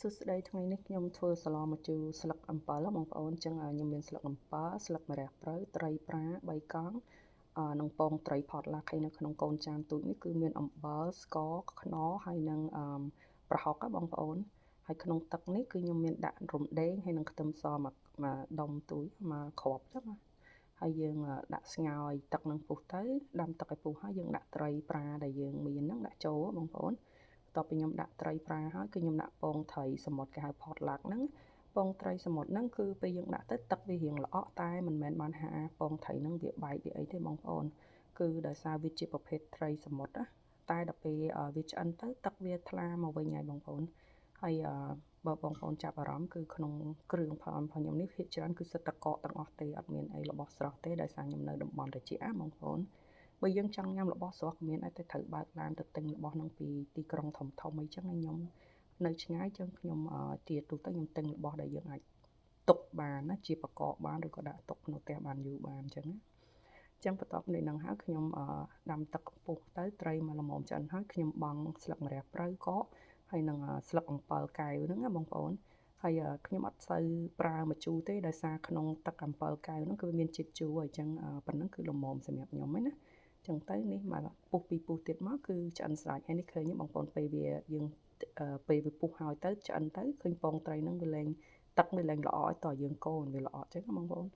សួស្តីថ្ងៃនេះខ្ញុំធ្វើសាឡមកជូរស្លឹកអំពិលបងប្អូនចឹងខ្ញុំមានស្លឹកអំពិលស្លឹកម្រះព្រៅត្រីប្រា3កង់និងពងត្រីផតឡាក់ហើយនៅក្នុងកូនចានទូចនេះគឺមានអំបិលស្ករខ្នុរហើយនិងប្រហុកបងប្អូនហើយក្នុងទឹកនេះគឺខ្ញុំមានដាក់រំដេងហើយនិងខ្ទឹមសមួយដុំទូចមកគ្រាប់ចឹងណាហើយយើងដាក់ស្ងោរឲ្យទឹកនឹងពុះទៅដាំទឹកឲ្យពុះហើយយើងដាក់ត្រីប្រាដែលយើងមានហ្នឹងដាក់ចូលបងប្អូនបន្ទាប់ពីខ្ញុំដាក់ត្រីប្រាហើយគឺខ្ញុំដាក់ពងត្រីសមុទ្រគេហៅផតឡាក់ហ្នឹងពងត្រីសមុទ្រហ្នឹងគឺពេលយើងដាក់ទៅទឹកវារៀងល្អក់តែមិនមែនបានហាពងត្រីហ្នឹងវាបែកវាអីទេបងប្អូនគឺដោយសារវាជាប្រភេទត្រីសមុទ្រណាតែដល់ពេលវាឆ្អិនទៅទឹកវាថ្លាមកវិញហើយបងប្អូនហើយបើបងប្អូនចាប់អារម្មណ៍គឺក្នុងគ្រឿងផ្សំរបស់ខ្ញុំនេះភាគច្រើនគឺសិតតែកកទាំងអស់ទេអត់មានអីរបស់ស្រស់ទេដោយសារខ្ញុំនៅតំបន់ត្រជាក់បងប្អូនបើយើងចង់ញ៉ាំរបស់ស្រស់ក៏មានតែត្រូវបើកឡានទៅទិញរបស់ហ្នឹងពីទីក្រុងធំអីចឹងខ្ញុំនៅឆ្ងាយចឹងខ្ញុំជាទូទៅខ្ញុំទិញរបស់ដែលយើងអាចទុកបានណាជាបកកបានឬក៏ដាក់ទុកក្នុងផ្ទះបានយូរបានចឹងណាចឹងបន្ទាប់នេះនឹងហើយខ្ញុំដាំទឹកពុះទៅត្រីមកល្មមឆ្អិនហើយខ្ញុំបង់ស្លឹកម្រះព្រៅកកហើយនឹងស្លឹកអំពិលកែវហ្នឹងណាបងប្អូនហើយខ្ញុំអត់សូវប្រើម្ជូរទេដោយសារក្នុងទឹកអំពិលកែវហ្នឹងគឺមានជាតិជូរអញ្ចឹងប៉ុណ្ណឹងគឺល្មមសម្រាប់ខ្ញុំហ្នឹងណាចឹងទៅនេះមកពុះពីពុះទៀតមកគឺឆ្អិនស្រេចហើយនេះឃើញបងប្អូនពេលវាពុះហើយទៅឆ្អិនទៅឃើញពងត្រីហ្នឹងវាលែងទឹកវាលែងល្អឲ្យតើយើងកូរវាល្អចឹងបងប្អូន